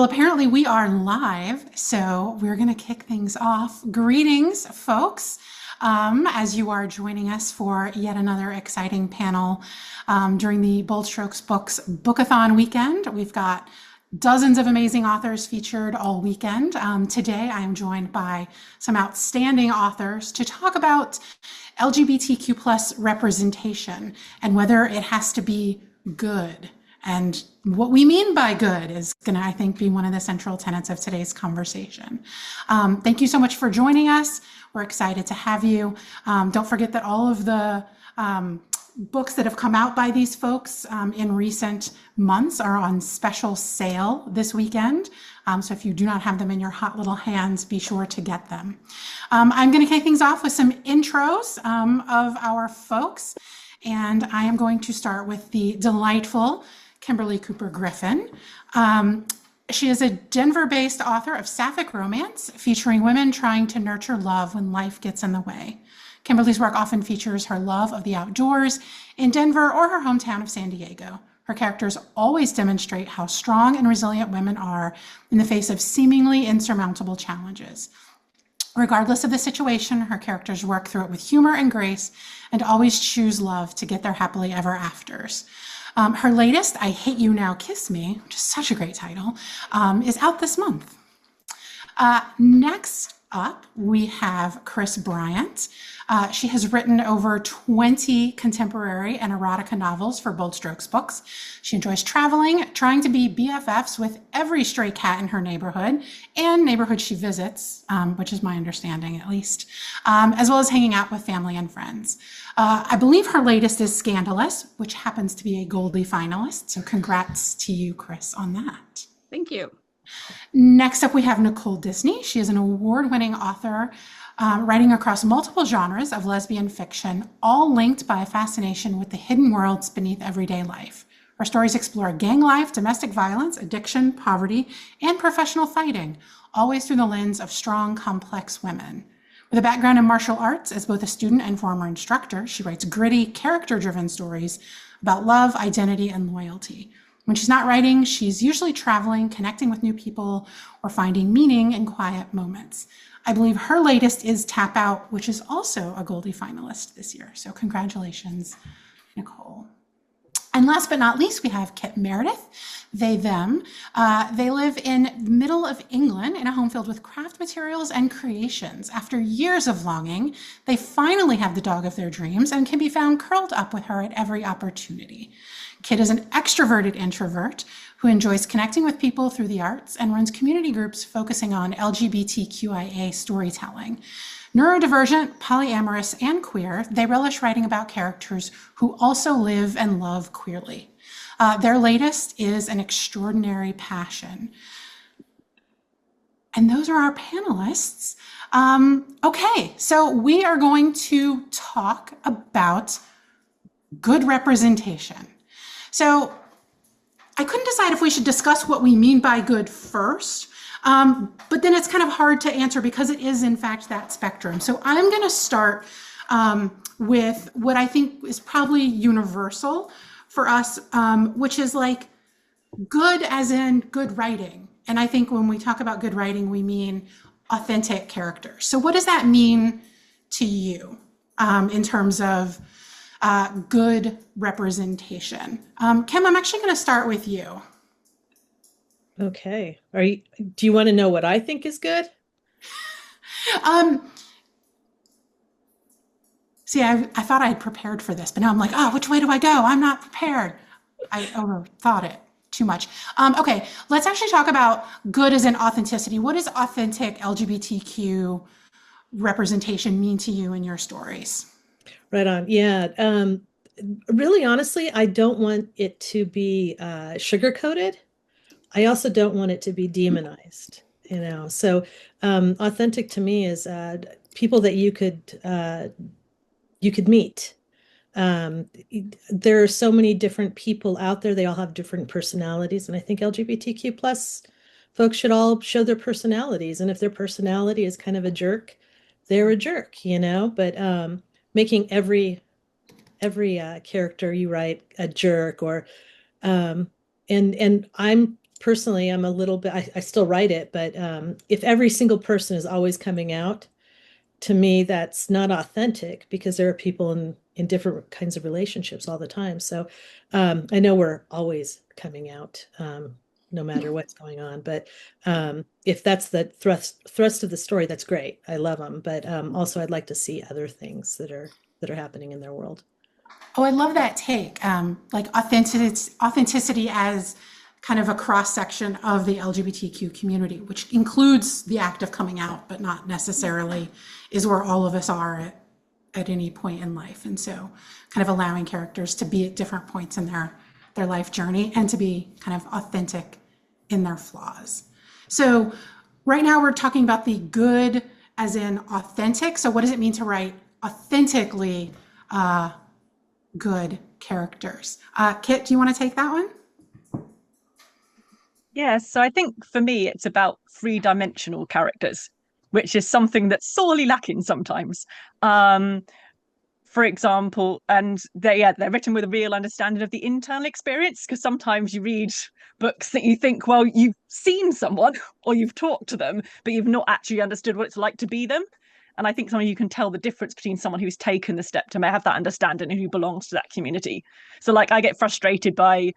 Well, apparently we are live, so we're going to kick things off. Greetings, folks, as you are joining us for yet another exciting panel during the Bold Strokes Books Bookathon weekend. We've got dozens of amazing authors featured all weekend. Today, I am joined by some outstanding authors to talk about LGBTQ plus representation and whether it has to be good. And what we mean by good is going to, I think, be one of the central tenets of today's conversation. Thank you so much for joining us. We're excited to have you. Don't forget that all of the books that have come out by these folks in recent months are on special sale this weekend. So if you do not have them in your hot little hands, be sure to get them. I'm going to kick things off with some intros of our folks. And I am going to start with the delightful Kimberly Cooper Griffin. She is a Denver-based author of sapphic romance featuring women trying to nurture love when life gets in the way. Kimberly's work often features her love of the outdoors in Denver or her hometown of San Diego. Her characters always demonstrate how strong and resilient women are in the face of seemingly insurmountable challenges. Regardless of the situation, her characters work through it with humor and grace and always choose love to get their happily ever afters. Her latest, I Hate You Now, Kiss Me, which is such a great title, is out this month. Next up, we have Kris Bryant. She has written over 20 contemporary and erotica novels for Bold Strokes Books. She enjoys traveling, trying to be BFFs with every stray cat in her neighborhood and neighborhood she visits, which is my understanding at least, as well as hanging out with family and friends. I believe her latest is Scandalous, which happens to be a Goldie finalist. So congrats to you, Kris, on that. Thank you. Next up, we have Nicole Disney. She is an award-winning author writing across multiple genres of lesbian fiction, all linked by a fascination with the hidden worlds beneath everyday life. Her stories explore gang life, domestic violence, addiction, poverty, and professional fighting, always through the lens of strong, complex women. With a background in martial arts as both a student and former instructor, she writes gritty, character-driven stories about love, identity, and loyalty. When she's not writing, she's usually traveling, connecting with new people, or finding meaning in quiet moments. I believe her latest is Tap Out, which is also a Goldie finalist this year. So congratulations, Nicole. And last but not least, we have Kit Meredith, they, them. They live in the middle of England in a home filled with craft materials and creations. After years of longing, they finally have the dog of their dreams and can be found curled up with her at every opportunity. Kit is an extroverted introvert who enjoys connecting with people through the arts and runs community groups focusing on LGBTQIA storytelling. Neurodivergent, polyamorous, and queer, they relish writing about characters who also live and love queerly. Their latest is An Extraordinary Passion. And those are our panelists. Okay, so we are going to talk about good representation. So I couldn't decide if we should discuss what we mean by good first, but then it's kind of hard to answer because it is, in fact, that spectrum. So I'm going to start with what I think is probably universal for us, which is like good as in good writing. And I think when we talk about good writing, we mean authentic characters. So what does that mean to you in terms of good representation? Kim, I'm actually going to start with you. Okay. Do you want to know what I think is good? See, I thought I had prepared for this, but now I'm like, oh, which way do I go? I'm not prepared. I overthought it too much. Okay, let's actually talk about good as in authenticity. What does authentic LGBTQ representation mean to you in your stories? Right on. Yeah. Really, honestly, I don't want it to be sugar-coated. I also don't want it to be demonized, So authentic to me is people that you could meet. There are so many different people out there. They all have different personalities. And I think LGBTQ plus folks should all show their personalities. And if their personality is kind of a jerk, they're a jerk, but making every character you write a jerk or and I'm personally, I'm a little bit, I still write it, but if every single person is always coming out, to me, that's not authentic because there are people in different kinds of relationships all the time. So I know we're always coming out, no matter what's going on. But if that's the thrust of the story, that's great. I love them. But also, I'd like to see other things that are happening in their world. Oh, I love that take. Like authenticity as kind of a cross section of the LGBTQ community, which includes the act of coming out, but not necessarily is where all of us are at any point in life. And so kind of allowing characters to be at different points in their life journey and to be kind of authentic in their flaws. So right now we're talking about the good as in authentic. So what does it mean to write authentically good characters? Kit, do you want to take that one? Yeah, so I think for me, it's about three-dimensional characters, which is something that's sorely lacking sometimes. For example, and they're written with a real understanding of the internal experience, because sometimes you read books that you think, well, you've seen someone or you've talked to them, but you've not actually understood what it's like to be them. And I think sometimes you can tell the difference between someone who's taken the step to have that understanding and who belongs to that community. So like I get frustrated by,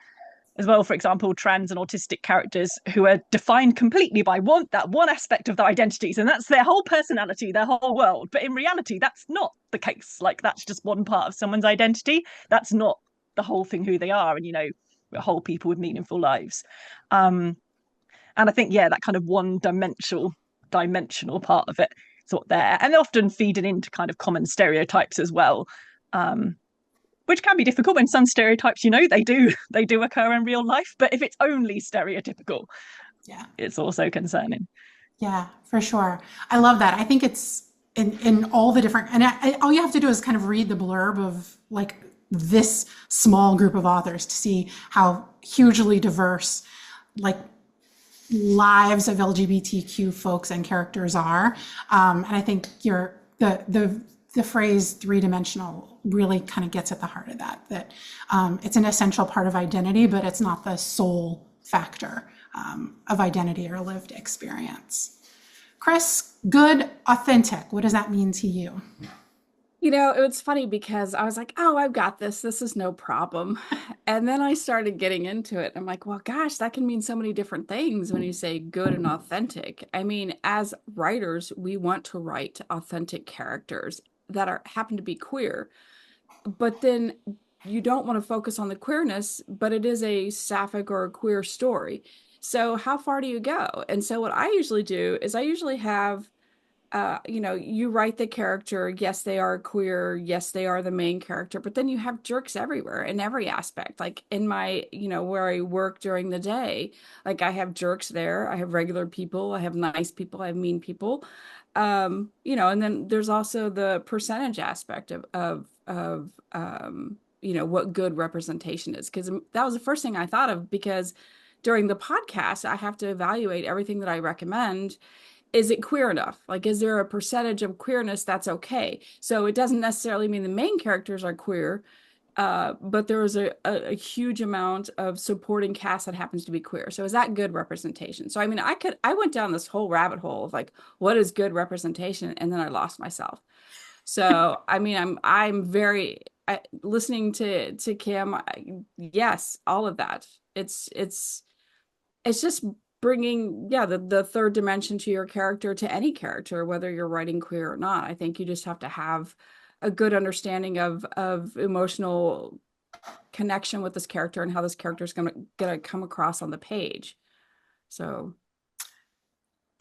as well, for example, trans and autistic characters who are defined completely by that one aspect of their identities, and that's their whole personality, their whole world. But in reality, that's not the case. Like that's just one part of someone's identity. That's not the whole thing, who they are, and we're whole people with meaningful lives. And I think, that kind of one-dimensional part of it is what there, and often feeding into kind of common stereotypes as well. Which can be difficult when some stereotypes, they do occur in real life. But if it's only stereotypical, it's also concerning. Yeah, for sure. I love that. I think it's in all the different, and all you have to do is kind of read the blurb of like this small group of authors to see how hugely diverse like lives of LGBTQ folks and characters are. And I think the phrase three-dimensional really kind of gets at the heart of that it's an essential part of identity, but it's not the sole factor of identity or lived experience. Kris, good, authentic, what does that mean to you? It was funny because I was like, oh, I've got this. This is no problem. And then I started getting into it. I'm like, well, gosh, that can mean so many different things when you say good and authentic. I mean, as writers, we want to write authentic characters that happen to be queer. But then you don't want to focus on the queerness, but it is a sapphic or a queer story. So how far do you go? And so what I usually do is I usually have you write the character, yes, they are queer, yes, they are the main character, but then you have jerks everywhere in every aspect. Like in my, where I work during the day, like I have jerks there, I have regular people, I have nice people, I have mean people. And then there's also the percentage aspect of what good representation is, because that was the first thing I thought of, because during the podcast, I have to evaluate everything that I recommend. Is it queer enough? Like, is there a percentage of queerness that's okay? So it doesn't necessarily mean the main characters are queer, but there is a huge amount of supporting cast that happens to be queer. So is that good representation? So, I mean, I went down this whole rabbit hole of like, what is good representation? And then I lost myself. So, I mean, I'm very, listening to Kim, yes, all of that. It's just bringing the third dimension to your character, to any character, whether you're writing queer or not. I think you just have to have a good understanding of emotional connection with this character and how this character is gonna come across on the page. So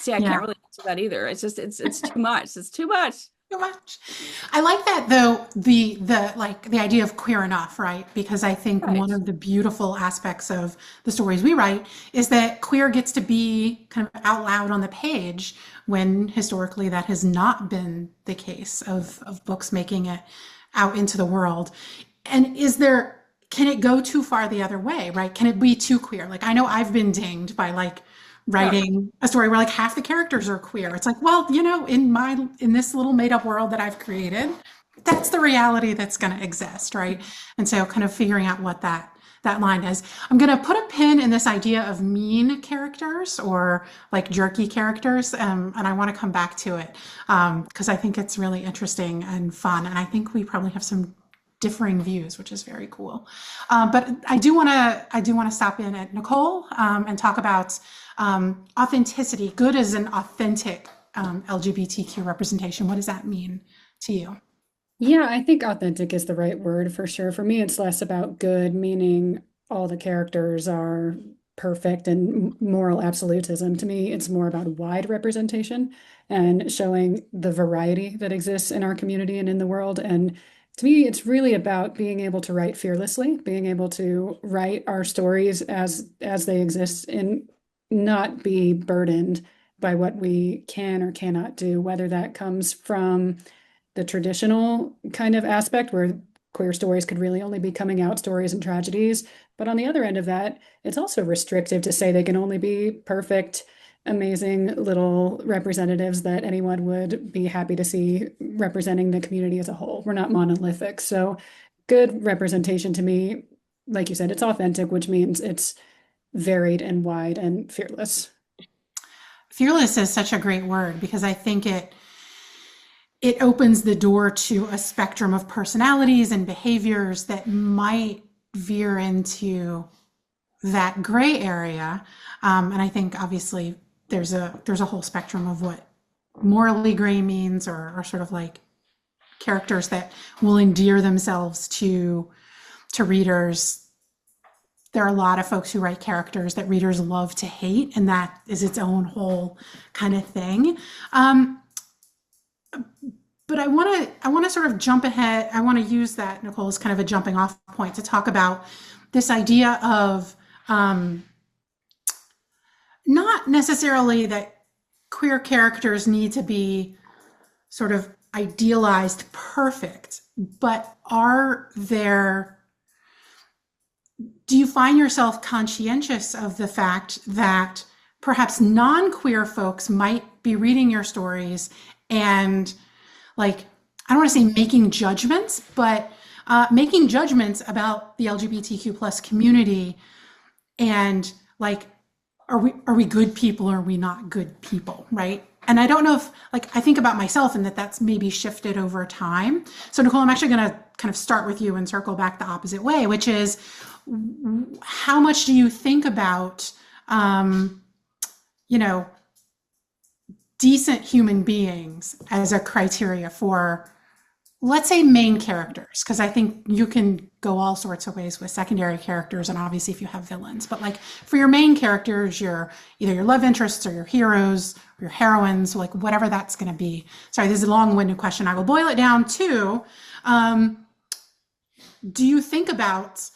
I can't really answer that either. It's just it's too much. It's too much. Too much. I like that though, the idea of queer enough, right? Because I think one of the beautiful aspects of the stories we write is that queer gets to be kind of out loud on the page, when historically that has not been the case of books making it out into the world. And can it go too far the other way, right? Can it be too queer? Like, I know I've been dinged by like writing a story where like half the characters are queer. It's like, well, in this little made up world that I've created, that's the reality that's going to exist, right? And so kind of figuring out what that that line is. I'm going to put a pin in this idea of mean characters or like jerky characters, and I want to come back to it because I think it's really interesting and fun, and I think we probably have some differing views, which is very cool. But I do want to stop in at Nicole and talk about authenticity. Good as an authentic LGBTQ representation. What does that mean to you? Yeah, I think authentic is the right word for sure. For me, it's less about good, meaning all the characters are perfect and moral absolutism. To me, it's more about wide representation and showing the variety that exists in our community and in the world. And to me, it's really about being able to write fearlessly, being able to write our stories as they exist and not be burdened by what we can or cannot do, whether that comes from the traditional kind of aspect where queer stories could really only be coming out stories and tragedies. But on the other end of that, it's also restrictive to say they can only be perfect, amazing little representatives that anyone would be happy to see representing the community as a whole. We're not monolithic. So good representation to me, like you said, it's authentic, which means it's varied and wide and fearless. Fearless is such a great word because I think it opens the door to a spectrum of personalities and behaviors that might veer into that gray area. And I think obviously there's a whole spectrum of what morally gray means or sort of like characters that will endear themselves to readers. There are a lot of folks who write characters that readers love to hate, and that is its own whole kind of thing. But I want to sort of jump ahead. I want to use that, Nicole, as kind of a jumping off point to talk about this idea of not necessarily that queer characters need to be sort of idealized perfect, but do you find yourself conscientious of the fact that perhaps non-queer folks might be reading your stories and like, I don't want to say making judgments, but making judgments about the LGBTQ plus community and like, are we good people or are we not good people, right? And I don't know if, like, I think about myself and that's maybe shifted over time. So Nicole, I'm actually going to kind of start with you and circle back the opposite way, which is how much do you think about, decent human beings as a criteria for, let's say, main characters? Because I think you can go all sorts of ways with secondary characters, and obviously if you have villains, but like for your main characters, either your love interests or your heroes or your heroines, like whatever that's going to be. Sorry, this is a long-winded question. I will boil it down to, do you think about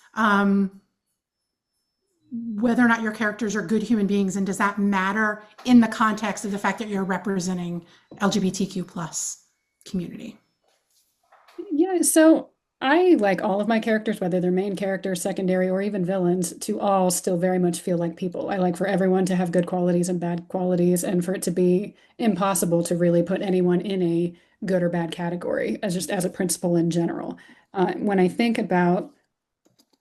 whether or not your characters are good human beings, and does that matter in the context of the fact that you're representing LGBTQ plus community? Yeah, so I like all of my characters, whether they're main characters, secondary, or even villains, to all still very much feel like people. I like for everyone to have good qualities and bad qualities, and for it to be impossible to really put anyone in a good or bad category as a principle in general. When I think about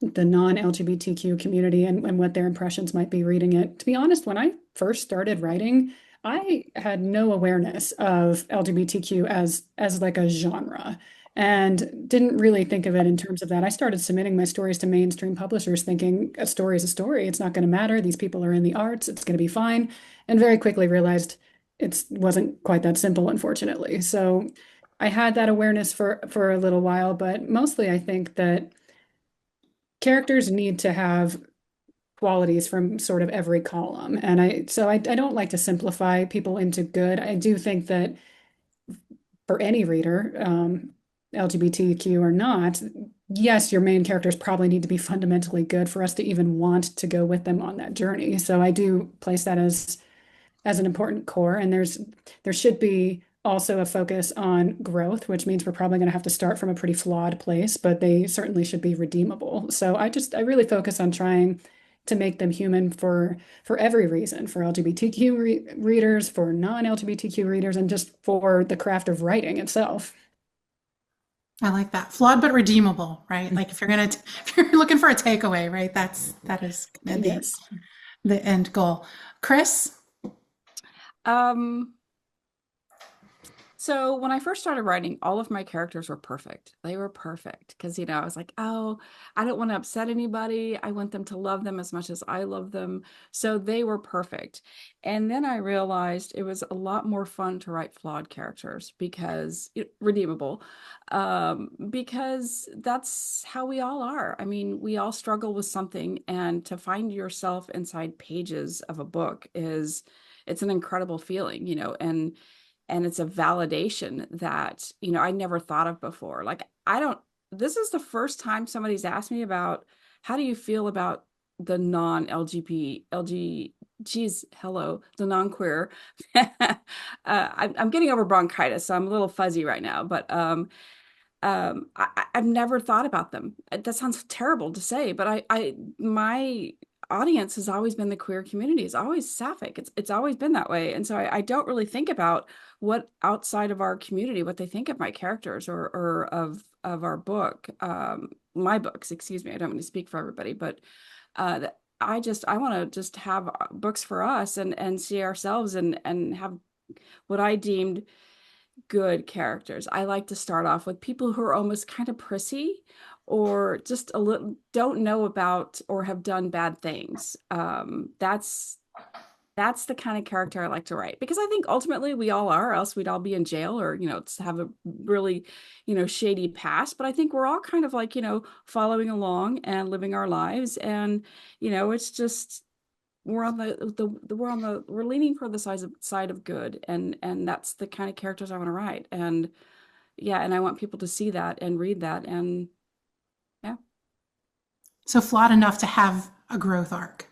the non-LGBTQ community and what their impressions might be reading it, to be honest, when I first started writing, I had no awareness of LGBTQ as like a genre and didn't really think of it in terms of that. I started submitting my stories to mainstream publishers thinking a story is a story. It's not going to matter. These people are in the arts. It's going to be fine. And very quickly realized it wasn't quite that simple, unfortunately. So I had that awareness for a little while, but mostly I think that characters need to have qualities from sort of every column. And I don't like to simplify people into good. I do think that for any reader, LGBTQ or not, yes, your main characters probably need to be fundamentally good for us to even want to go with them on that journey. So I do place that as an important core. And there should be also a focus on growth, which means we're probably going to have to start from a pretty flawed place, but they certainly should be redeemable. So I really focus on trying to make them human for every reason, for LGBTQ readers, for non-LGBTQ readers, and just for the craft of writing itself. I like that. Flawed but redeemable, right? Like if you're looking for a takeaway, right? That is Yes. the end goal. Kris? Um, So when I first started writing, all of my characters were perfect. They were perfect because, I was like, oh, I don't want to upset anybody. I want them to love them as much as I love them. So they were perfect. And then I realized it was a lot more fun to write flawed characters redeemable, because that's how we all are. I mean, we all struggle with something, and to find yourself inside pages of a book it's an incredible feeling, and it's a validation that I never thought of before. Like, this is the first time somebody's asked me about, how do you feel about the non-LGBT the non-queer. I'm getting over bronchitis, so I'm a little fuzzy right now, but I've never thought about them. That sounds terrible to say, but my audience has always been the queer community. It's always sapphic. It's always been that way. And so I don't really think about what outside of our community, what they think of my characters or of our book, my books, excuse me. I don't want to speak for everybody, but I want to just have books for us and see ourselves and have what I deemed good characters. I like to start off with people who are almost kind of prissy or just a little don't know about or have done bad things. That's the kind of character I like to write, because I think ultimately we all are, or else we'd all be in jail or, have a really, shady past. But I think we're all kind of like, following along and living our lives. And, it's just, we're leaning for the side of good. And that's the kind of characters I want to write. And yeah, and I want people to see that and read that. And yeah. So flawed enough to have a growth arc.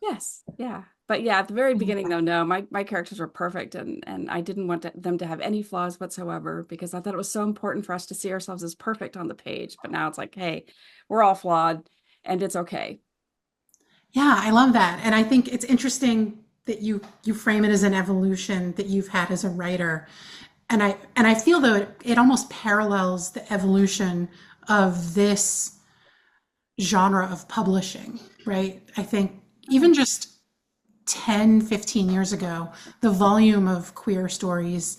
Yes. Yeah. But yeah, at the very beginning, though, no, my characters were perfect, and I didn't want them to have any flaws whatsoever, because I thought it was so important for us to see ourselves as perfect on the page. But now it's like, hey, we're all flawed, and it's okay. Yeah, I love that. And I think it's interesting that you frame it as an evolution that you've had as a writer. And I feel though it almost parallels the evolution of this genre of publishing, right? I think even just 10, 15 years ago, the volume of queer stories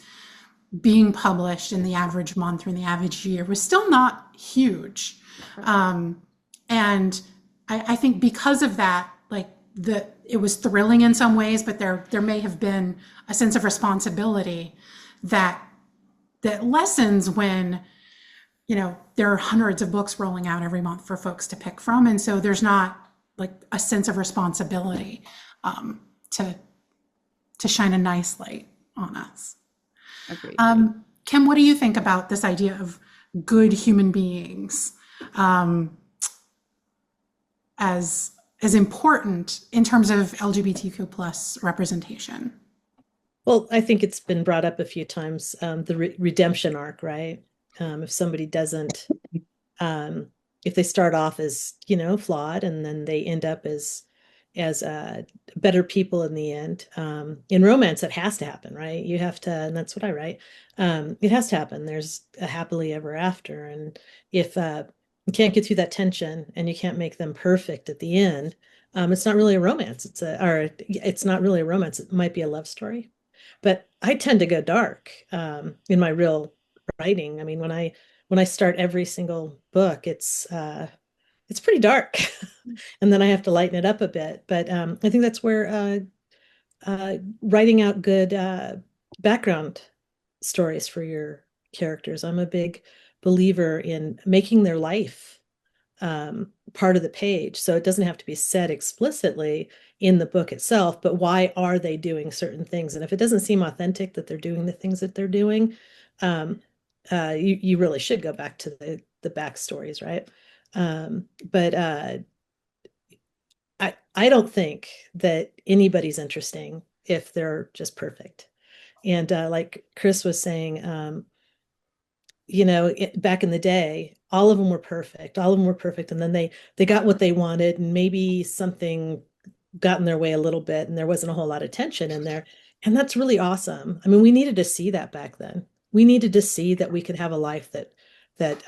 being published in the average month or in the average year was still not huge. And I think because of that, like it was thrilling in some ways, but there may have been a sense of responsibility that lessens when, there are hundreds of books rolling out every month for folks to pick from. And so there's not like a sense of responsibility to shine a nice light on us. Agreed. Kim, what do you think about this idea of good human beings as important in terms of LGBTQ plus representation? Well, I think it's been brought up a few times, the redemption arc, right? If somebody doesn't, if they start off as, flawed, and then they end up as better people in the end. In romance, it has to happen, right? You have to, and that's what I write. It has to happen. There's a happily ever after. And if you can't get through that tension and you can't make them perfect at the end, it's not really a romance. It's not really a romance. It might be a love story. But I tend to go dark in my real writing. I mean, when I start every single book, it's pretty dark, and then I have to lighten it up a bit. But I think that's where writing out good background stories for your characters. I'm a big believer in making their life part of the page, so it doesn't have to be said explicitly in the book itself, but why are they doing certain things? And if it doesn't seem authentic that they're doing the things that they're doing, you really should go back to the backstories, right? But I don't think that anybody's interesting if they're just perfect. And like Kris was saying, back in the day, all of them were perfect. All of them were perfect, and then they got what they wanted, and maybe something got in their way a little bit, and there wasn't a whole lot of tension in there. And that's really awesome. I mean, we needed to see that back then. We needed to see that we could have a life that that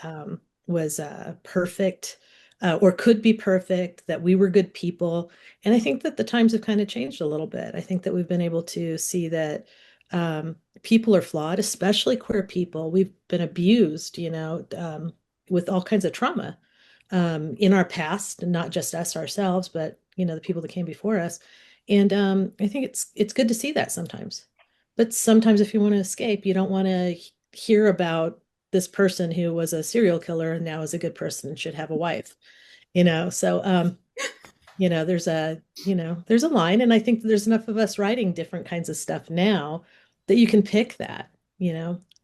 was perfect or could be perfect, that we were good people. And I think that the times have kind of changed a little bit. I think that we've been able to see that people are flawed, especially queer people. We've been abused, with all kinds of trauma in our past, and not just us ourselves, but the people that came before us. And I think it's good to see that sometimes. But sometimes if you want to escape, you don't want to hear about this person who was a serial killer and now is a good person and should have a wife. So there's a line, and I think there's enough of us writing different kinds of stuff now that you can pick that.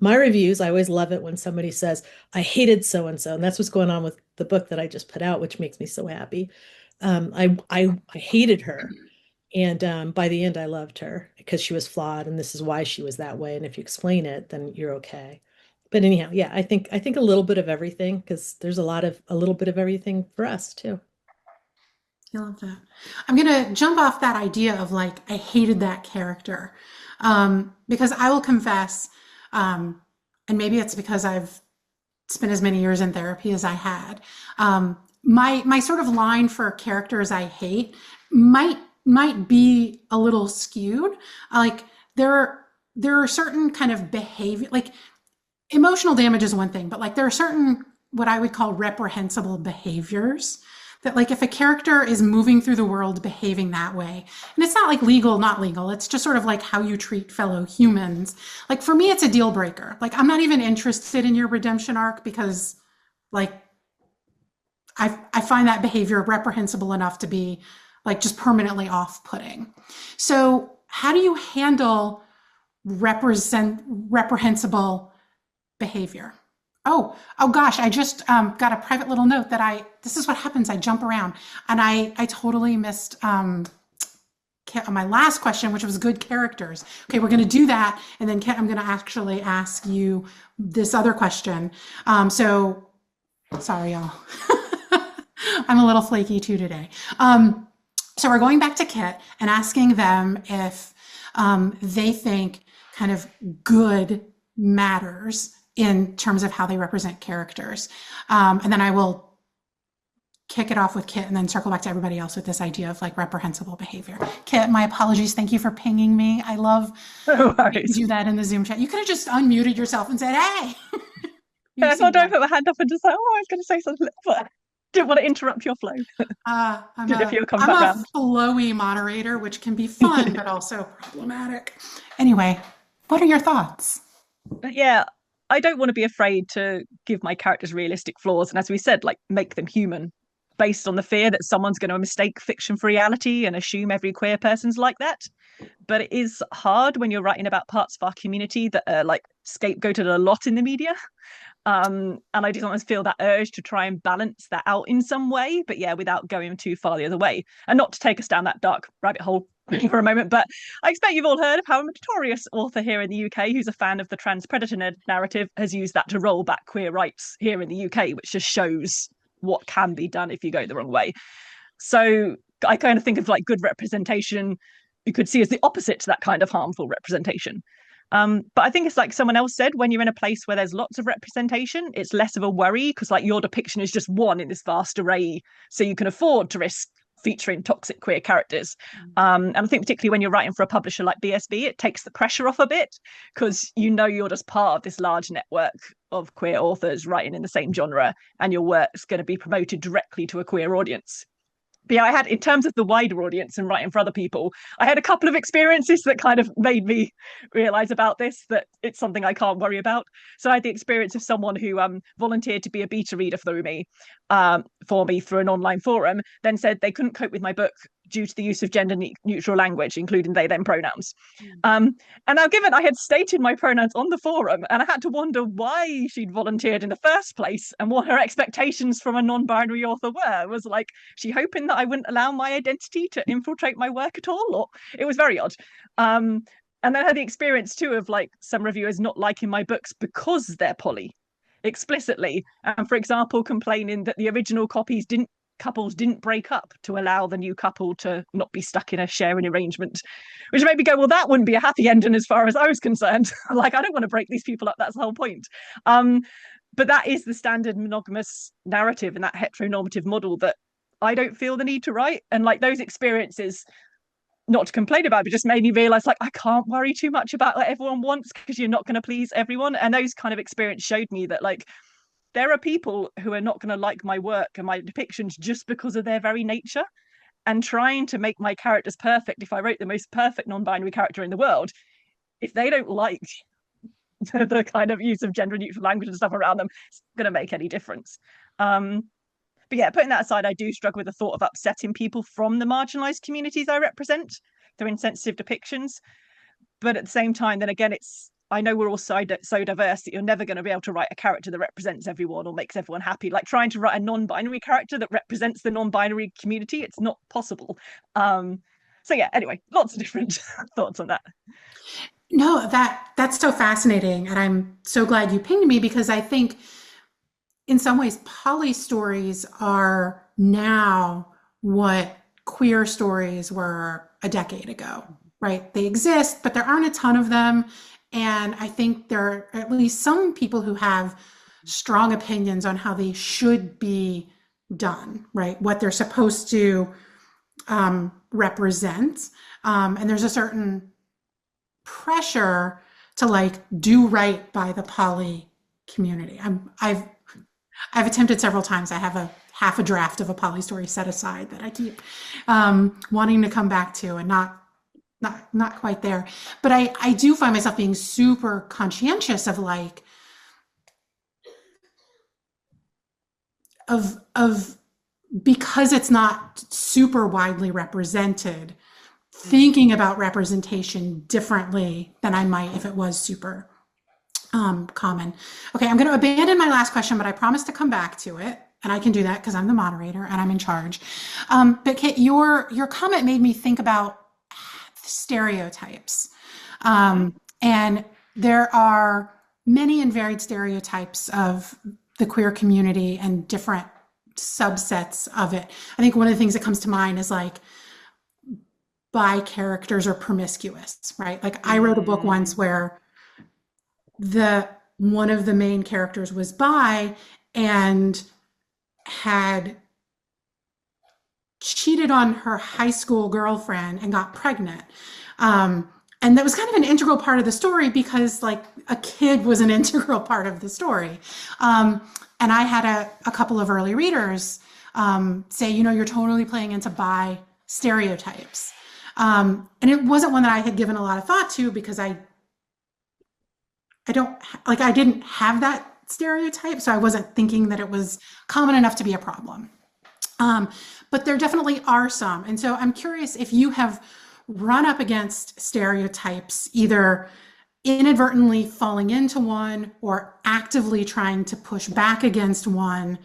My reviews, I always love it when somebody says, I hated so and so, and that's what's going on with the book that I just put out, which makes me so happy. I hated her, and by the end I loved her because she was flawed, and this is why she was that way, and if you explain it, then you're okay. But anyhow, yeah, I think a little bit of everything, because there's a little bit of everything for us too. I love that. I'm going to jump off that idea of like, I hated that character. Because I will confess, and maybe it's because I've spent as many years in therapy as I had. My sort of line for characters I hate might be a little skewed. Like there are certain kind of behavior, like emotional damage is one thing, but like there are certain what I would call reprehensible behaviors that, like, if a character is moving through the world behaving that way, and it's not like legal, not legal, it's just sort of like how you treat fellow humans. Like for me, it's a deal breaker. Like I'm not even interested in your redemption arc because like I find that behavior reprehensible enough to be like just permanently off-putting. So how do you handle reprehensible behavior? Oh gosh, I just got a private little note that this is what happens. I jump around and I totally missed my last question, which was good characters. Okay, we're going to do that. And then I'm going to actually ask you this other question. So sorry, y'all. I'm a little flaky too today. So we're going back to Kit and asking them if they think kind of good matters in terms of how they represent characters. And then I will kick it off with Kit and then circle back to everybody else with this idea of like reprehensible behavior. Kit, my apologies. Thank you for pinging me. I love No worries. do that in the Zoom chat. You could have just unmuted yourself and said, hey. Yeah, so don't put my hand up and just like, oh, I was going to say something, but didn't want to interrupt your flow. I'm if come a back round. flowy moderator, which can be fun, but also problematic. Anyway, what are your thoughts? Yeah, I don't want to be afraid to give my characters realistic flaws. And as we said, like make them human based on the fear that someone's going to mistake fiction for reality and assume every queer person's like that. But it is hard when you're writing about parts of our community that are like scapegoated a lot in the media. And I do sometimes feel that urge to try and balance that out in some way, but yeah, without going too far the other way. And not to take us down that dark rabbit hole for a moment, but I expect you've all heard of how a notorious author here in the UK who's a fan of the trans predator narrative has used that to roll back queer rights here in the UK, which just shows what can be done if you go the wrong way. So I kind of think of like good representation you could see as the opposite to that kind of harmful representation. But I think it's like someone else said, when you're in a place where there's lots of representation, it's less of a worry because like your depiction is just one in this vast array. So you can afford to risk featuring toxic queer characters. And I think particularly when you're writing for a publisher like BSB, it takes the pressure off a bit because you're just part of this large network of queer authors writing in the same genre and your work's going to be promoted directly to a queer audience. But yeah, I had, in terms of the wider audience and writing for other people, I had a couple of experiences that kind of made me realize about this, that it's something I can't worry about. So I had the experience of someone who volunteered to be a beta reader for me through an online forum, then said they couldn't cope with my book due to the use of gender neutral language, including they them pronouns. And now, given I had stated my pronouns on the forum, and I had to wonder why she'd volunteered in the first place and what her expectations from a non-binary author was like, she hoping that I wouldn't allow my identity to infiltrate my work at all? Or it was very odd. And then I had the experience too of like some reviewers not liking my books because they're poly explicitly, and for example complaining that the original couples didn't break up to allow the new couple to not be stuck in a sharing arrangement, which made me go, well, that wouldn't be a happy ending as far as I was concerned. Like, I don't want to break these people up, that's the whole point. but that is the standard monogamous narrative and that heteronormative model that I don't feel the need to write. And like those experiences, not to complain about, but just made me realize like I can't worry too much about what everyone wants, because you're not going to please everyone. And those kind of experience showed me that like there are people who are not going to like my work and my depictions just because of their very nature. And trying to make my characters perfect, if I wrote the most perfect non-binary character in the world, if they don't like the kind of use of gender neutral language and stuff around them, it's going to make any difference. But yeah, putting that aside, I do struggle with the thought of upsetting people from the marginalized communities I represent through insensitive depictions. But at the same time, then again, I know we're all so diverse that you're never going to be able to write a character that represents everyone or makes everyone happy. Like trying to write a non-binary character that represents the non-binary community, it's not possible. So yeah, anyway, lots of different thoughts on that. No, that's so fascinating. And I'm so glad you pinged me, because I think in some ways, poly stories are now what queer stories were a decade ago, right? They exist, but there aren't a ton of them. And I think there are at least some people who have strong opinions on how they should be done, right? What they're supposed to represent. And there's a certain pressure to like do right by the poly community. I've attempted several times. I have half a draft of a poly story set aside that I keep wanting to come back to, and not quite there. But I do find myself being super conscientious of like of because it's not super widely represented, thinking about representation differently than I might if it was super common. Okay, I'm going to abandon my last question, but I promise to come back to it, and I can do that because I'm the moderator and I'm in charge. But Kit, your comment made me think about stereotypes, and there are many and varied stereotypes of the queer community and different subsets of it. I think one of the things that comes to mind is like bi characters are promiscuous, right? Like I wrote a book once where one of the main characters was bi and had cheated on her high school girlfriend and got pregnant. And that was kind of an integral part of the story because like a kid was an integral part of the story. And I had a couple of early readers say, you're totally playing into bi stereotypes. And it wasn't one that I had given a lot of thought to because I didn't have that stereotype. So I wasn't thinking that it was common enough to be a problem. But there definitely are some. And so I'm curious if you have run up against stereotypes, either inadvertently falling into one or actively trying to push back against one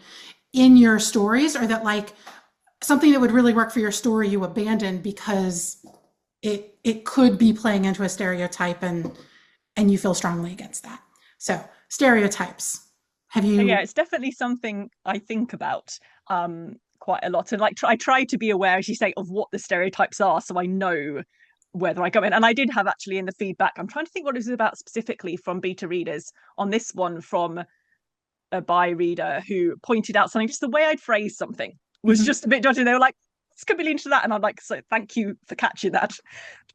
in your stories, or that like something that would really work for your story you abandoned because it could be playing into a stereotype and you feel strongly against that. So stereotypes, have you? Yeah, it's definitely something I think about quite a lot. And like I try to be aware, as you say, of what the stereotypes are so I know whether I go in. And I did have actually in the feedback, I'm trying to think what it was about specifically from beta readers on this one, from a bi reader who pointed out something, just the way I'd phrased something was just a bit dodgy. They were like, this could be linked to that. And I'm like, so thank you for catching that.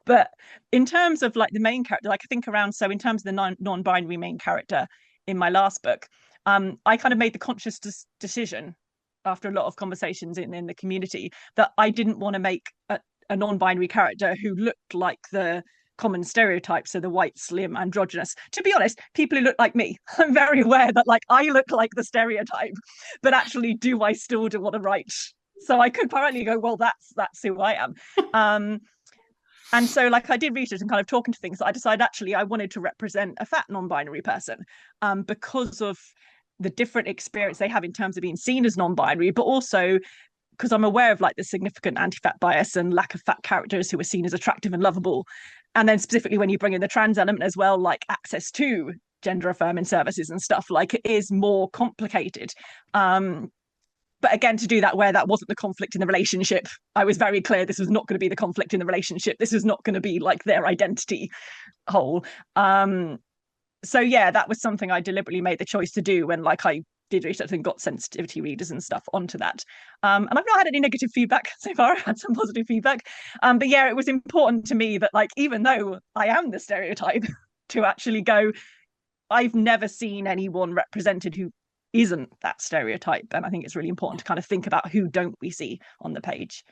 But in terms of like the main character, like I think around, so in terms of the non-binary main character in my last book, I kind of made the conscious decision after a lot of conversations in the community that I didn't want to make a non-binary character who looked like the common stereotypes, so the white, slim, androgynous. To be honest, people who look like me, I'm very aware that like I look like the stereotype, but actually do I still want to write? So I could apparently go, well, that's who I am. And so like I did research and kind of talking to things, I decided actually I wanted to represent a fat non-binary person because of the different experience they have in terms of being seen as non-binary, but also because I'm aware of like the significant anti-fat bias and lack of fat characters who are seen as attractive and lovable. And then specifically when you bring in the trans element as well, like access to gender affirming services and stuff, like it is more complicated. But again, to do that where that wasn't the conflict in the relationship, I was very clear this was not going to be the conflict in the relationship. This was not going to be like their identity whole. So yeah, that was something I deliberately made the choice to do when like I did research and got sensitivity readers and stuff onto that. And I've not had any negative feedback so far. I've had some positive feedback. But yeah, it was important to me that like, even though I am the stereotype, to actually go, I've never seen anyone represented who isn't that stereotype. And I think it's really important to kind of think about who don't we see on the page.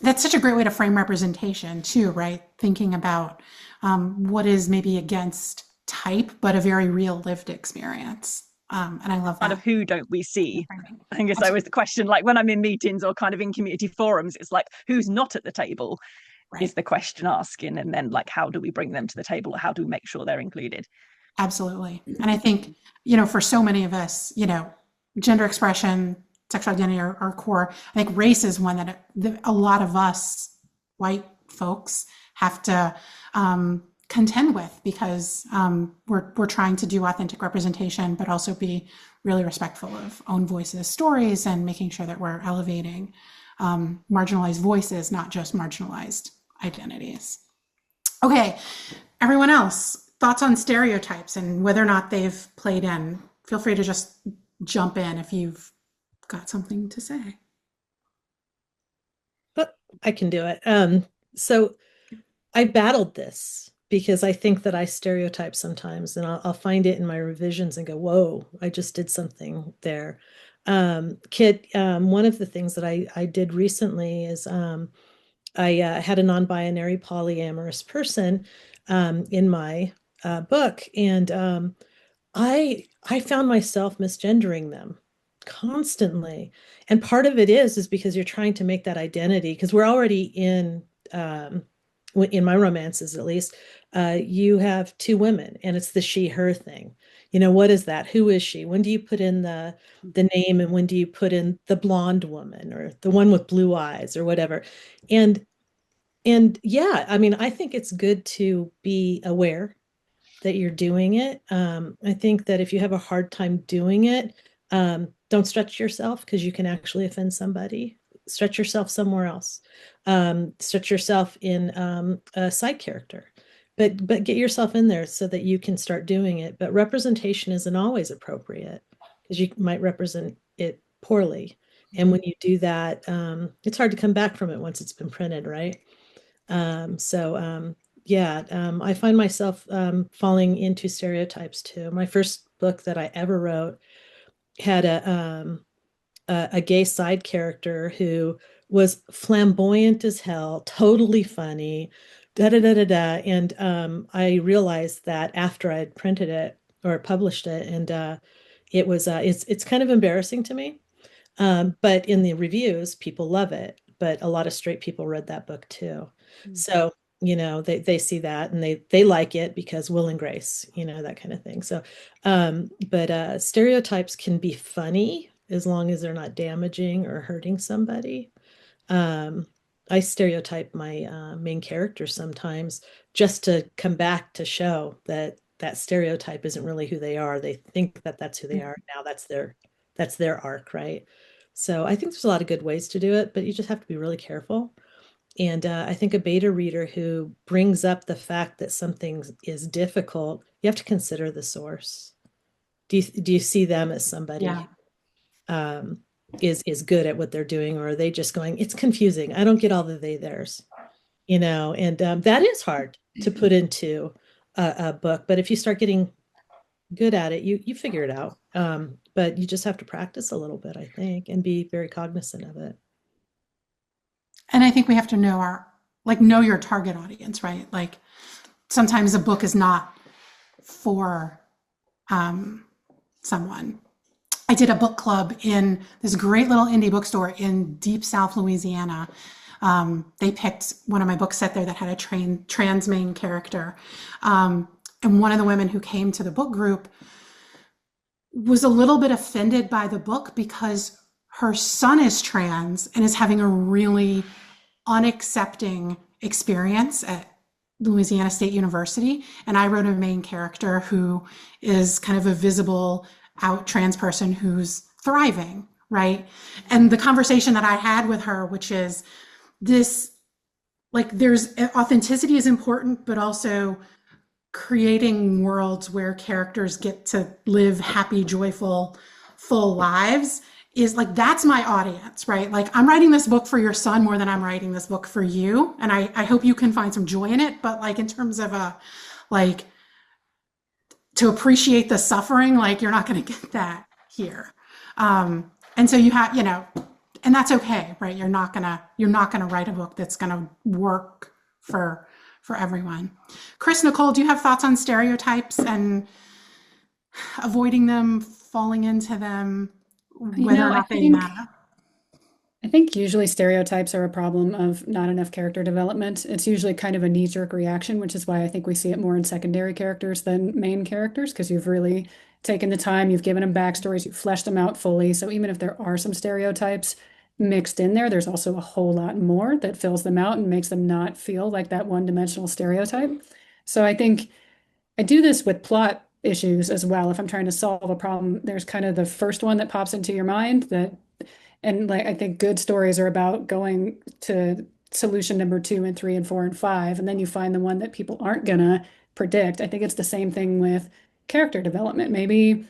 That's such a great way to frame representation too, right? Thinking about what is maybe against type, but a very real lived experience. And I love Kind that. of who don't we see? I think it's always the question, like when I'm in meetings or kind of in community forums, it's like, who's not at the table Right. is the question asking. And then like, how do we bring them to the table? Or how do we make sure they're included? Absolutely. And I think, for so many of us, gender expression, sexual identity are core. I think race is one that a lot of us white folks have to contend with, because we're trying to do authentic representation, but also be really respectful of own voices, stories, and making sure that we're elevating marginalized voices, not just marginalized identities. Okay, everyone else, thoughts on stereotypes and whether or not they've played in? Feel free to just jump in if you've got something to say. But I can do it. So I battled this because I think that I stereotype sometimes, and I'll find it in my revisions and go, whoa, I just did something there. Kit, one of the things that I did recently is I had a non-binary polyamorous person in my book, and I found myself misgendering them constantly. And part of it is because you're trying to make that identity, because we're already in my romances, at least, you have two women and it's the she, her thing. What is that? Who is she? When do you put in the name, and when do you put in the blonde woman or the one with blue eyes or whatever? And yeah, I mean, I think it's good to be aware that you're doing it. I think that if you have a hard time doing it, don't stretch yourself, because you can actually offend somebody. Stretch yourself somewhere else. Stretch yourself in a side character, but get yourself in there so that you can start doing it. But representation isn't always appropriate, because you might represent it poorly. And when you do that, it's hard to come back from it once it's been printed, right? I find myself falling into stereotypes too. My first book that I ever wrote had a gay side character who was flamboyant as hell, totally funny, da da da da da. And I realized that after I had printed it or published it, and it's kind of embarrassing to me. But in the reviews, people love it. But a lot of straight people read that book too. So they see that and they like it because Will and Grace, that kind of thing. So but stereotypes can be funny as long as they're not damaging or hurting somebody. I stereotype my main characters sometimes just to come back to show that stereotype isn't really who they are. They think that that's who they are. Now that's their arc, right? So I think there's a lot of good ways to do it, but you just have to be really careful. And I think a beta reader who brings up the fact that something is difficult, you have to consider the source. Do you see them as somebody is good at what they're doing, or are they just going, it's confusing, I don't get all the they theirs, and that is hard to put into a book. But if you start getting good at it, you figure it out. But you just have to practice a little bit, I think, and be very cognizant of it. And I think we have to know your target audience, right? Like sometimes a book is not for someone. I did a book club in this great little indie bookstore in deep South Louisiana. They picked one of my books set there that had a trans main character. And one of the women who came to the book group was a little bit offended by the book because her son is trans and is having a really unaccepting experience at Louisiana State University. And I wrote a main character who is kind of a visible out trans person who's thriving, right? And the conversation that I had with her, which is this, like, there's authenticity is important, but also creating worlds where characters get to live happy, joyful, full lives is like, that's my audience, right? Like, I'm writing this book for your son more than I'm writing this book for you. And I hope you can find some joy in it. But like, in terms of like, to appreciate the suffering, like, you're not going to get that here. And so you have, and that's okay, right? You're not gonna write a book that's gonna work for everyone. Kris, Nicole, do you have thoughts on stereotypes and avoiding them, falling into them, whether or not they matter? I think usually stereotypes are a problem of not enough character development. It's usually kind of a knee-jerk reaction, which is why I think we see it more in secondary characters than main characters, because you've really taken the time, you've given them backstories, you've fleshed them out fully. So even if there are some stereotypes mixed in there, there's also a whole lot more that fills them out and makes them not feel like that one-dimensional stereotype. So I think I do this with plot issues as well. If I'm trying to solve a problem, there's kind of the first one that pops into your mind and like, I think good stories are about going to solution number 2 and 3 and 4 and 5, and then you find the one that people aren't gonna predict. I think it's the same thing with character development. Maybe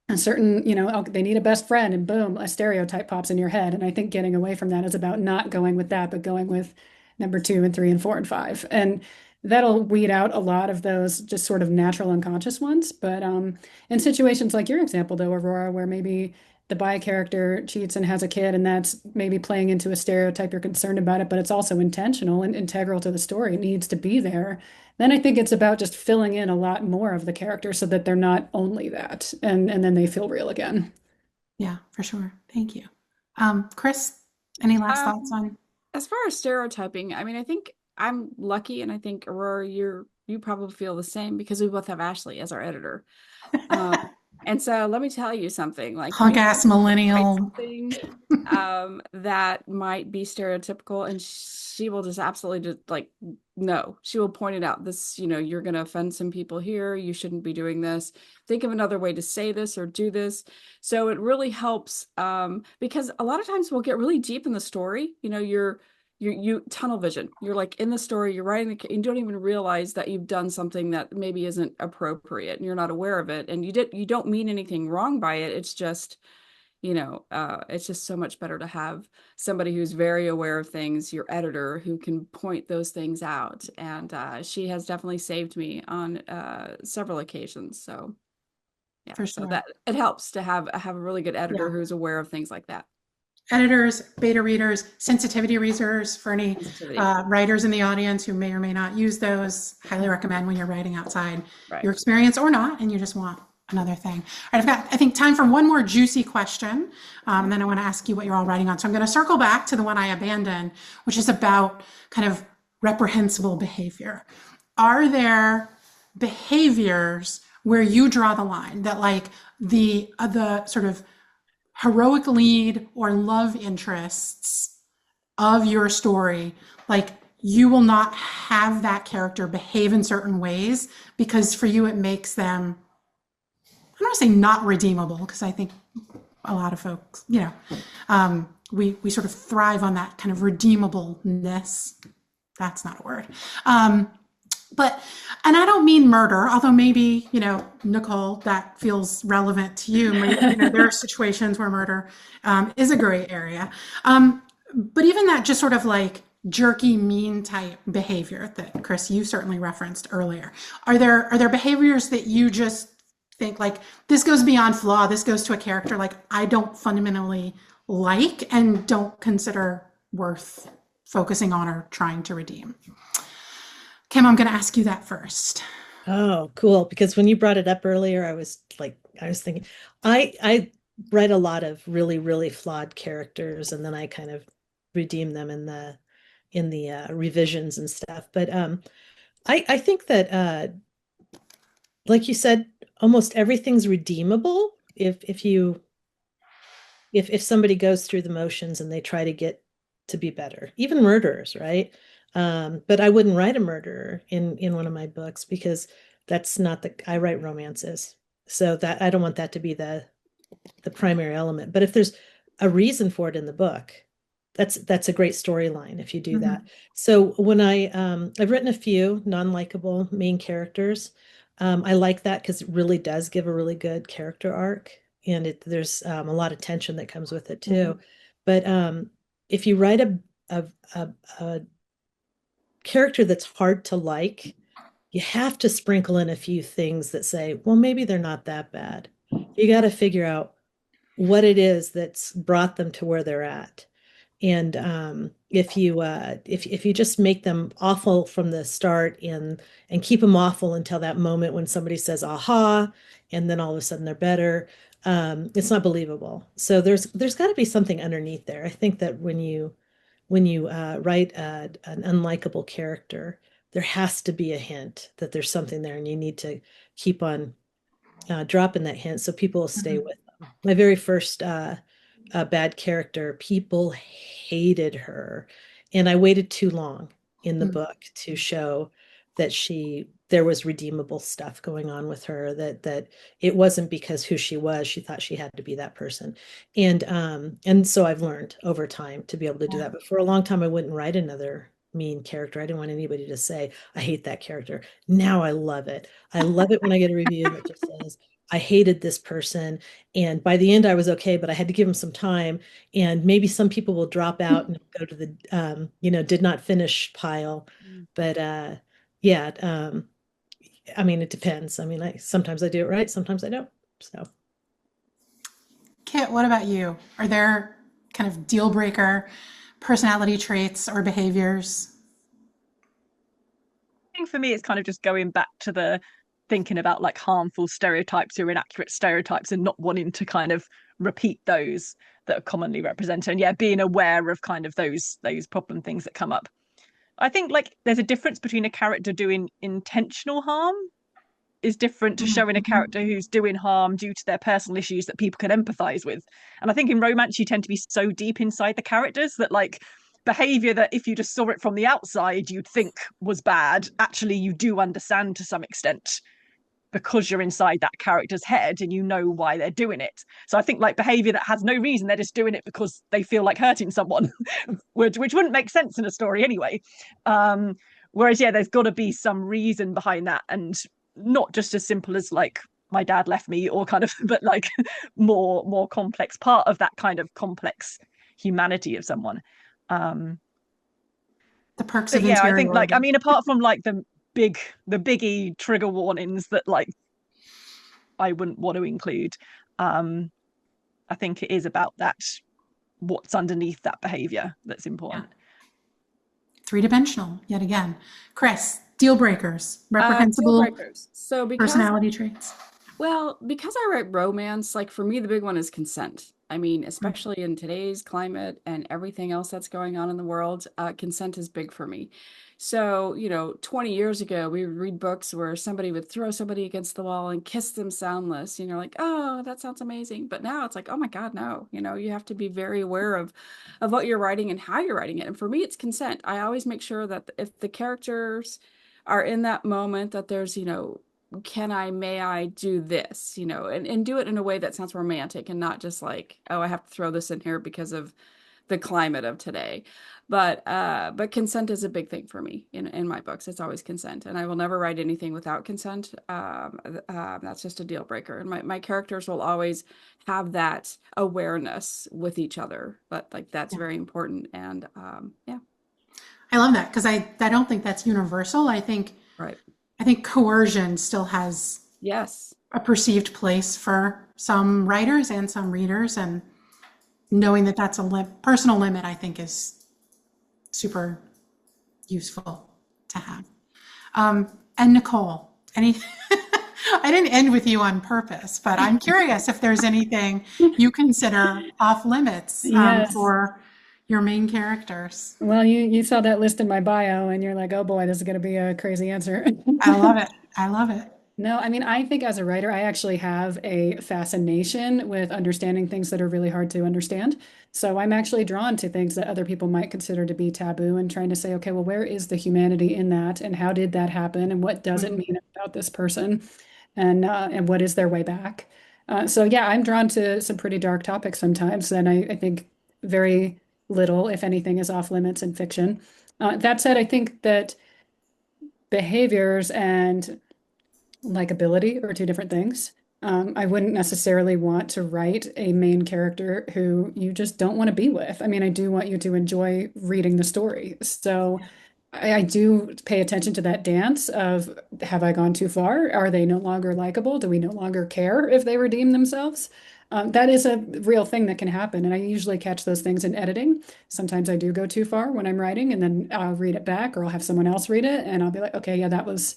a certain, they need a best friend, and boom, a stereotype pops in your head. And I think getting away from that is about not going with that, but going with number 2 and 3 and 4 and 5. And that'll weed out a lot of those just sort of natural unconscious ones. But in situations like your example, though, Aurora, where maybe the bi character cheats and has a kid, and that's maybe playing into a stereotype, you're concerned about it, but it's also intentional and integral to the story. It needs to be there. Then I think it's about just filling in a lot more of the character so that they're not only that, and then they feel real again. Yeah, for sure. Thank you. Kris, any last thoughts on? As far as stereotyping, I mean, I think I'm lucky, and I think Aurora, you probably feel the same because we both have Ashley as our editor. And so let me tell you something, like, Punk ass millennial something that might be stereotypical, and she will just absolutely just like, no, she will point it out. This, you're going to offend some people here. You shouldn't be doing this. Think of another way to say this or do this. So it really helps because a lot of times we'll get really deep in the story. You tunnel vision. You're like in the story, you're writing, you don't even realize that you've done something that maybe isn't appropriate, and you're not aware of it. And you don't mean anything wrong by it. It's just, it's just so much better to have somebody who's very aware of things, your editor, who can point those things out. And she has definitely saved me on several occasions. So yeah, for sure. So that it helps to have a really good editor who's aware of things like that. Editors, beta readers, sensitivity readers for any writers in the audience who may or may not use those. Highly recommend when you're writing outside your experience or not, and you just want another thing. All right, I've got, I think, time for one more juicy question, and then I want to ask you what you're all writing on. So I'm going to circle back to the one I abandoned, which is about kind of reprehensible behavior. Are there behaviors where you draw the line that, like, the sort of heroic lead or love interests of your story, like, you will not have that character behave in certain ways because for you it makes them, I don't want to say not redeemable, because I think a lot of folks, we sort of thrive on that kind of redeemableness. That's not a word. And I don't mean murder, although maybe, Nicole, that feels relevant to you. There are situations where murder is a gray area. But even that just sort of like jerky, mean type behavior that, Kris, you certainly referenced earlier. Are there behaviors that you just think, like, this goes beyond flaw, this goes to a character, like, I don't fundamentally like and don't consider worth focusing on or trying to redeem? Kim, I'm going to ask you that first. Oh, cool. Because when you brought it up earlier, I was thinking, I write a lot of really, really flawed characters, and then I kind of redeem them in the revisions and stuff. But I think that, like you said, almost everything's redeemable if somebody goes through the motions and they try to get to be better, even murderers, right? But I wouldn't write a murderer in one of my books because that's not I write romances. So that I don't want that to be the primary element. But if there's a reason for it in the book, that's a great storyline if you do that. Mhm. So when I've written a few non-likable main characters. I like that because it really does give a really good character arc, and there's a lot of tension that comes with it too. But if you write a character that's hard to like, you have to sprinkle in a few things that say, well, maybe they're not that bad. You got to figure out what it is that's brought them to where they're at. And if you just make them awful from the start and keep them awful until that moment when somebody says aha, and then all of a sudden they're better, it's not believable. So there's got to be something underneath there. I think that when you write an unlikable character, there has to be a hint that there's something there, and you need to keep on dropping that hint so people will stay Mhm. with them. My very first bad character, people hated her, and I waited too long in the Mm. book to show that there was redeemable stuff going on with her, that it wasn't because who she was, she thought she had to be that person. And so I've learned over time to be able to do Yeah. that. But for a long time, I wouldn't write another mean character. I didn't want anybody to say, I hate that character. Now I love it. I love it when I get a review that just says, I hated this person. And by the end, I was okay, but I had to give them some time. And maybe some people will drop out and go to the, did not finish pile. But yeah, I mean, it depends. I mean, sometimes I do it right, sometimes I don't. So Kit, what about you? Are there kind of deal breaker personality traits or behaviors? I think for me, it's kind of just going back to the thinking about like harmful stereotypes or inaccurate stereotypes and not wanting to kind of repeat those that are commonly represented. And yeah, being aware of kind of those problem things that come up. I think like there's a difference between a character doing intentional harm is different to showing a Mhm. character who's doing harm due to their personal issues that people can empathize with. And I think in romance, you tend to be so deep inside the characters that like behavior that if you just saw it from the outside, you'd think was bad. Actually, you do understand to some extent because you're inside that character's head and you know why they're doing it. So I think like behavior that has no reason, they're just doing it because they feel like hurting someone, which wouldn't make sense in a story anyway. Whereas, yeah, there's got to be some reason behind that, and not just as simple as like my dad left me or kind of, but like more complex part of that kind of complex humanity of someone. Um, The perks but of yeah, I think like I interiority. mean, apart from like the biggie trigger warnings that like I wouldn't want to include. I think it is about that what's underneath that behavior that's Yeah. important. Three-dimensional, yet again. Kris, deal breakers, Deal reprehensible breakers. So personality traits. because I write romance, like for me, the big one is consent. I mean, Mm. especially in today's climate and everything else that's going on in the world, consent is big for me. So, 20 years ago, we would read books where somebody would throw somebody against the wall and kiss them soundless. Like, oh, that sounds amazing. But now it's like, oh my God, no. You have to be very aware of what you're writing and how you're writing it. And for me, it's consent. I always make sure that if the characters are in that moment, that there's, may I do this, and do it in a way that sounds romantic and not just like, oh, I have to throw this in here because of the climate of today. But consent is a big thing for me in my books. It's always consent, and I will never write anything without consent. That's just a deal breaker. And my characters will always have that awareness with each other. But like that's Yeah. very important. And yeah, I love that because I don't think that's universal. right. I think coercion still has Yes. a perceived place for some writers and some readers, and knowing that that's a personal limit, I think, is super useful to have. And Nicole, any I didn't end with you on purpose, but I'm curious if there's anything you consider off limits Yes. for your main characters. Well, you saw that list in my bio and you're like, oh boy, this is going to be a crazy answer. I love it. I love it. No, I mean, I think as a writer, I actually have a fascination with understanding things that are really hard to understand. So I'm actually drawn to things that other people might consider to be taboo and trying to say, okay, well, where is the humanity in that? And how did that happen? And what does it Mhm. mean about this person? And what is their way back? So yeah, I'm drawn to some pretty dark topics sometimes. And I think very little, if anything, is off limits in fiction. That said, I think that behaviors and likability are two different things. I wouldn't necessarily want to write a main character who you just don't want to be with. I mean, I do want you to enjoy reading the story. So I do pay attention to that dance of, have I gone too far? Are they no longer likable? Do we no longer care if they redeem themselves? That is a real thing that can happen. And I usually catch those things in editing. Sometimes I do go too far when I'm writing, and then I'll read it back, or I'll have someone else read it and I'll be like, okay, yeah, that was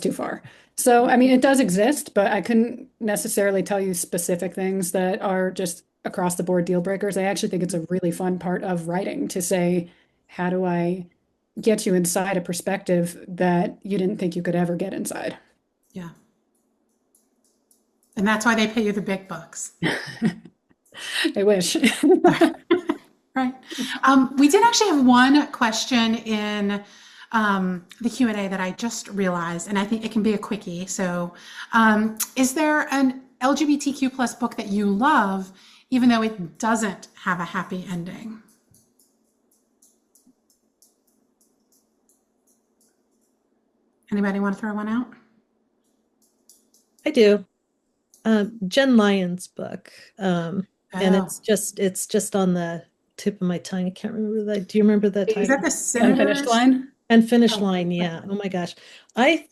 too far. So, I mean, it does exist, but I couldn't necessarily tell you specific things that are just across the board deal breakers. I actually think it's a really fun part of writing to say, how do I get you inside a perspective that you didn't think you could ever get inside? Yeah. And that's why they pay you the big bucks. I wish. Right. We did actually have one question in the Q&A that I just realized, and I think it can be a quickie. So is there an LGBTQ plus book that you love, even though it doesn't have a happy ending? Anybody want to throw one out? I do. Jen Lyon's book. And it's just on the tip of my tongue. I can't remember that. Do you remember that title? Is that the Senators? Unfinished Line? Unfinished Line, yeah. Oh my gosh. I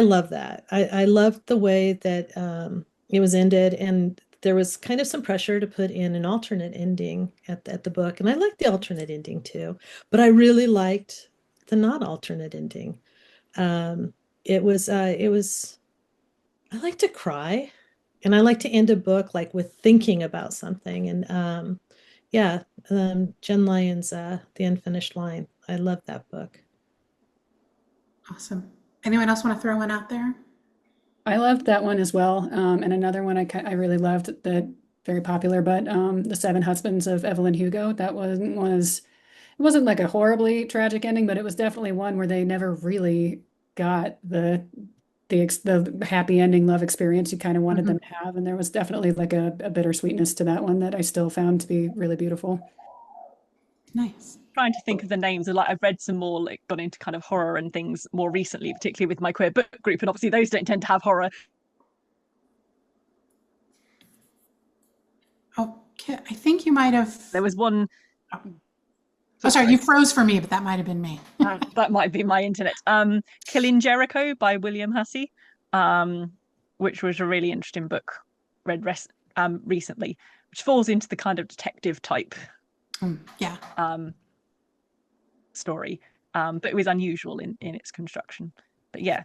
love that. I loved the way that it was ended, and there was kind of some pressure to put in an alternate ending at the book. And I liked the alternate ending too, but I really liked the not alternate ending. It was I like to cry, and I like to end a book like with thinking about something. And Jen Lyon's The Unfinished Line. I love that book. Awesome. Anyone else want to throw one out there? I loved that one as well. And another one I really loved, that very popular, but The Seven Husbands of Evelyn Hugo. That it wasn't like a horribly tragic ending, but it was definitely one where they never really got the happy ending love experience you kind of wanted them to have. And there was definitely like a bittersweetness to that one that I still found to be really beautiful. Nice. Trying to think of the names. Like, I've read some more, like, gone into kind of horror and things more recently, particularly with my queer book group, and obviously those don't tend to have horror. Okay, I think you might have. There was one. Oh, sorry, you froze for me, but that might have been me. That might be my internet. Killing Jericho by William Hussey, which was a really interesting book, read recently, which falls into the kind of detective type story, but it was unusual in its construction. But yeah,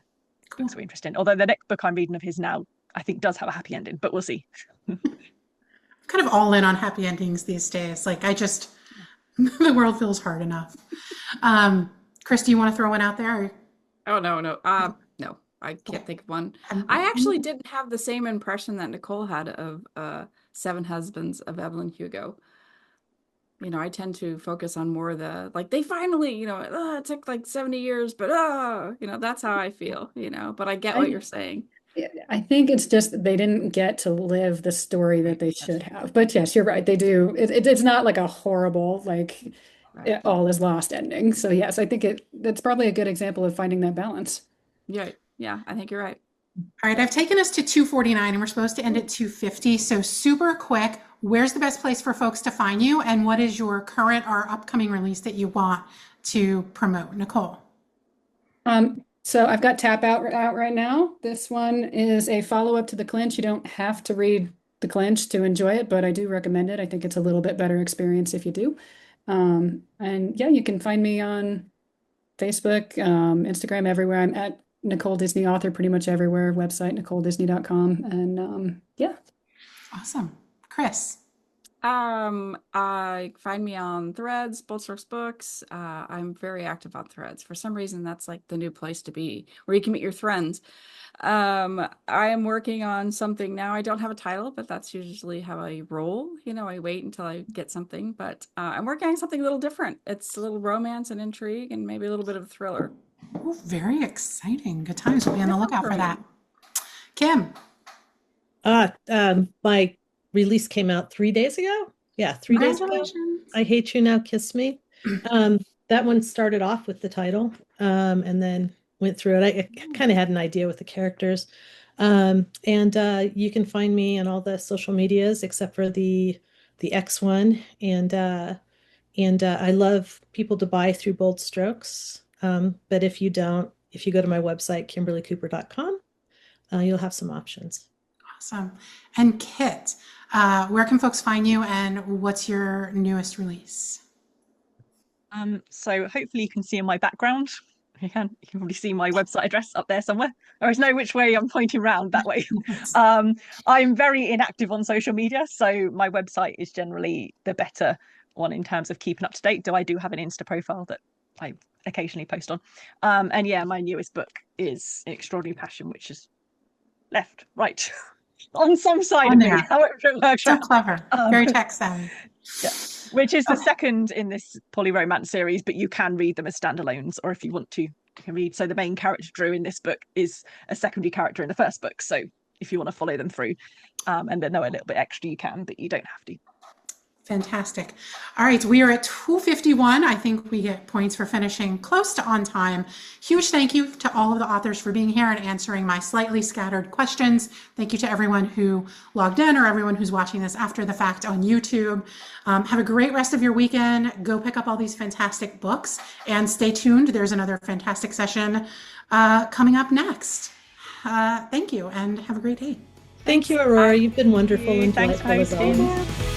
cool. Looks really interesting. Although the next book I'm reading of his now, I think, does have a happy ending, but we'll see. I'm kind of all in on happy endings these days. Like, the world feels hard enough. Kris, do you want to throw one out there? Or? Oh, no. No, I can't think of one. I actually didn't have the same impression that Nicole had of Seven Husbands of Evelyn Hugo. You know, I tend to focus on more like, they finally, it took like 70 years, but that's how I feel, but I get what you're saying. I think it's just that they didn't get to live the story that they should have. But yes, you're right. They do. It's not like a horrible, like, right, all is lost ending. So yes, I think that's probably a good example of finding that balance. Yeah, I think you're right. All right, I've taken us to 2:49 and we're supposed to end at 2:50. So super quick, where's the best place for folks to find you, and what is your current or upcoming release that you want to promote? Nicole. So I've got Tap Out right now. This one is a follow-up to The Clinch. You don't have to read The Clinch to enjoy it, but I do recommend it. I think it's a little bit better experience if you do. And yeah, you can find me on Facebook, Instagram, everywhere. I'm at Nicole Disney Author pretty much everywhere. Website, NicoleDisney.com. And yeah. Awesome. Kris. I find me on Threads, Bold Source Books. I'm very active on Threads. For some reason, that's like the new place to be, where you can meet your friends. I am working on something now. I don't have a title, but that's usually how I roll. I wait until I get something, but I'm working on something a little different. It's a little romance and intrigue, and maybe a little bit of a thriller. Oh, very exciting. Good times. We'll be on the lookout for that. Kim. My release came out 3 days ago. Yeah, 3 days ago. Congratulations. I Hate You Now, Kiss Me. That one started off with the title, and then went through it. I kind of had an idea with the characters. And you can find me on all the social medias except for the X one. And I love people to buy through Bold Strokes. But if you don't, if you go to my website, kimberlycooper.com, you'll have some options. Awesome. And Kit, where can folks find you, and what's your newest release? So hopefully you can see in my background. You can probably see my website address up there somewhere. There is no which way I'm pointing around that way. I'm very inactive on social media, so my website is generally the better one in terms of keeping up to date. Though I do have an Insta profile that I occasionally post on. And yeah, my newest book is An Extraordinary Passion, which is left, right, on some side of me, however it works So out. clever, very tech savvy. Yeah, which is the second in this polyromance series, but you can read them as standalones, or if you want to, you can read. So the main character, Drew, in this book is a secondary character in the first book. So if you want to follow them through and then know a little bit extra, you can, but you don't have to. Fantastic. All right, we are at 2:51. I think we get points for finishing close to on time. Huge thank you to all of the authors for being here and answering my slightly scattered questions. Thank you to everyone who logged in or everyone who's watching this after the fact on YouTube. Have a great rest of your weekend. Go pick up all these fantastic books and stay tuned. There's another fantastic session coming up next. Thank you and have a great day. Thank you, Aurora. You've been wonderful and Thanks delightful as for hosting. always.